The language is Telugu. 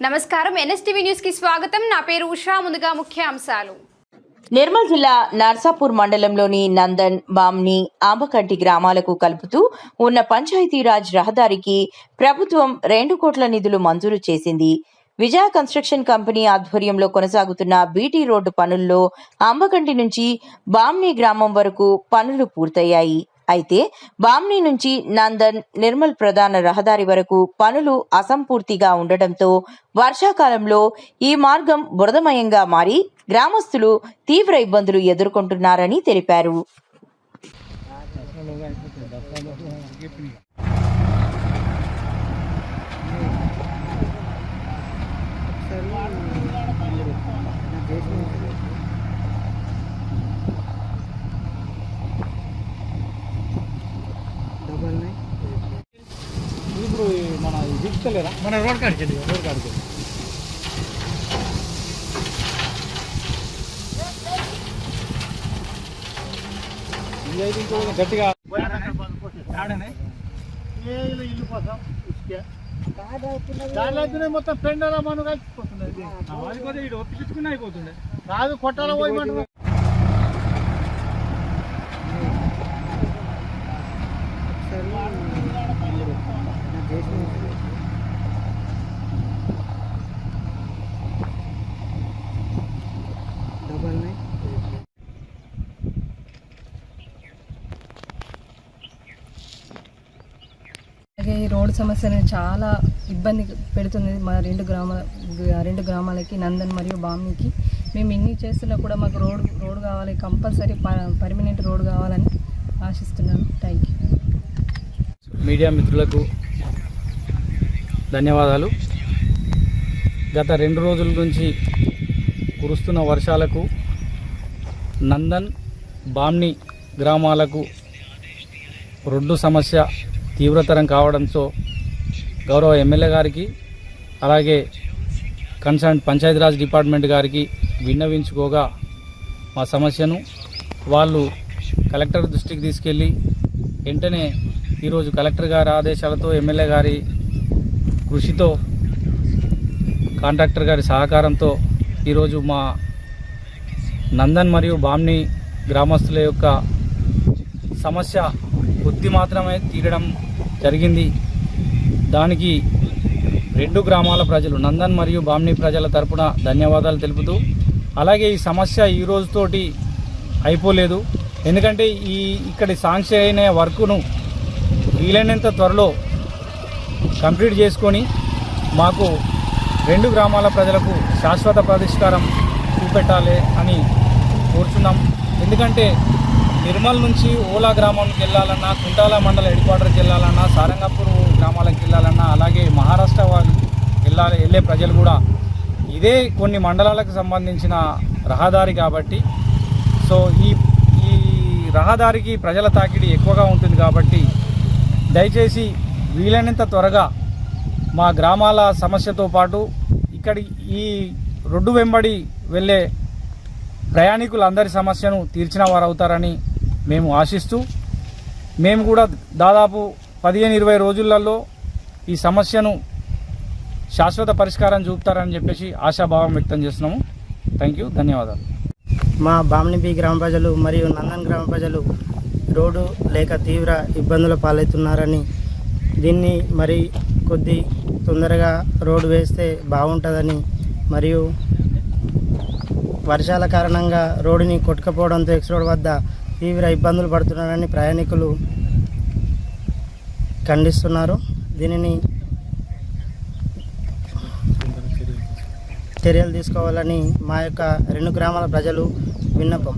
నమస్కారం ఎన్ఎస్టీవీ న్యూస్ కి స్వాగతం. నా పేరు ఉషా. ముందుగా ముఖ్య అంశాలు. నిర్మల్ జిల్లా నర్సాపూర్ మండలంలోని నందన్, బామ్ని, ఆంబకంటి గ్రామాలకు కలుపుతూ ఉన్న పంచాయతీరాజ్ రహదారికి ప్రభుత్వం 2 కోట్ల నిధులు మంజూరు చేసింది. విజయ కన్స్ట్రక్షన్ కంపెనీ ఆధ్వర్యంలో కొనసాగుతున్న బీటీ రోడ్డు పనుల్లో ఆంబకంటి నుంచి బామ్ని గ్రామం వరకు పనులు పూర్తయ్యాయి. అయితే బామ్ని నుంచి నందన్, నిర్మల్ ప్రధాన రహదారి వరకు పనులు అసంపూర్తిగా ఉండటంతో వర్షాకాలంలో ఈ మార్గం బురదమయంగా మారి గ్రామస్తులు తీవ్ర ఇబ్బందులు ఎదుర్కొంటున్నారని తెలిపారు. ఇప్పుడు మన దిగుతలేరా మన రోడ్ కాడికి ఇదైతే ఇంకో గట్టిగా ఇల్లు కోసం దాంట్లో మొత్తం పెండలా మనం కలిసిపోతుంది. అది కూడా ఇటు ఒప్పించుకుని అయిపోతుండే కాదు కొట్టాల పోయి అలాగే ఈ రోడ్డు సమస్య అనేది చాలా ఇబ్బంది పెడుతుంది మా రెండు గ్రామాలకి, నందన్ మరియు బామ్నికి. మేము ఇన్ని చేస్తున్నా కూడా మాకు రోడ్ కావాలి, కంపల్సరీ పర్మనెంట్ రోడ్ కావాలని ఆశిస్తున్నాను. Thank you. మీడియా మిత్రులకు ధన్యవాదాలు. గత 2 రోజుల నుంచి కురుస్తున్న వర్షాలకు నందన్, బామ్ని గ్రామాలకు రోడ్డు సమస్య తీవ్రతరం కావడంతో గౌరవ ఎమ్మెల్యే గారికి అలాగే కన్సర్న్ పంచాయతీరాజ్ డిపార్ట్మెంట్ గారికి విన్నవించుకోగా మా సమస్యను వాళ్ళు కలెక్టర్ దృష్టికి తీసుకెళ్ళి వెంటనే ఈరోజు కలెక్టర్ గారి ఆదేశాలతో, ఎమ్మెల్యే గారి కృషితో, కాంట్రాక్టర్ గారి సహకారంతో ఈరోజు మా నందన్ మరియు బామ్ని గ్రామస్తుల యొక్క సమస్య కొద్ది మాత్రమే తీరడం జరిగింది. దానికి 2 గ్రామాల ప్రజలు, నందన్ మరియు బామ్ని ప్రజల తరపున ధన్యవాదాలు తెలుపుతూ, అలాగే ఈ సమస్య ఈ రోజుతోటి అయిపోలేదు. ఎందుకంటే ఇక్కడి శాంక్షన్ అయిన వర్కును వీలైనంత త్వరలో కంప్లీట్ చేసుకొని మాకు 2 గ్రామాల ప్రజలకు శాశ్వత పరిష్కారం చూపెట్టాలి అని కోరుచున్నాం. ఎందుకంటే నిర్మల్ నుంచి ఓలా గ్రామానికి వెళ్ళాలన్నా, కుంటాల మండల హెడ్ క్వార్టర్కి వెళ్ళాలన్నా, సారంగపూర్ గ్రామాలకు వెళ్ళాలన్నా, అలాగే మహారాష్ట్ర వాళ్ళు వెళ్ళే ప్రజలు కూడా ఇదే కొన్ని మండలాలకు సంబంధించిన రహదారి కాబట్టి, సో ఈ రహదారికి ప్రజల తాకిడి ఎక్కువగా ఉంటుంది కాబట్టి దయచేసి వీలైనంత త్వరగా మా గ్రామాల సమస్యతో పాటు ఇక్కడి ఈ రోడ్డు వెంబడి వెళ్ళే ప్రయాణికులందరి సమస్యను తీర్చిన వారు అవుతారని మేము ఆశిస్తూ, మేము కూడా దాదాపు 15-20 రోజులలో ఈ సమస్యను శాశ్వత పరిష్కారం చూపుతారని చెప్పేసి ఆశాభావం వ్యక్తం చేస్తున్నాము. థ్యాంక్ యూ, ధన్యవాదాలు. మా బామ్ని గ్రామ ప్రజలు మరియు నందన్ గ్రామ ప్రజలు రోడ్డు లేక తీవ్ర ఇబ్బందుల పాలవుతున్నారని, దీన్ని మరి కొద్ది తొందరగా రోడ్డు వేస్తే బాగుంటుందని, మరియు వర్షాల కారణంగా రోడ్డుని కొట్టుకపోవడంతో ఎక్స్ రోడ్ వద్ద తీవ్ర ఇబ్బందులు పడుతున్నారని ప్రయాణికులు ఖండిస్తున్నారు. దీనిని చర్యలు తీసుకోవాలని మా యొక్క 2 గ్రామాల ప్రజలు విన్నపం.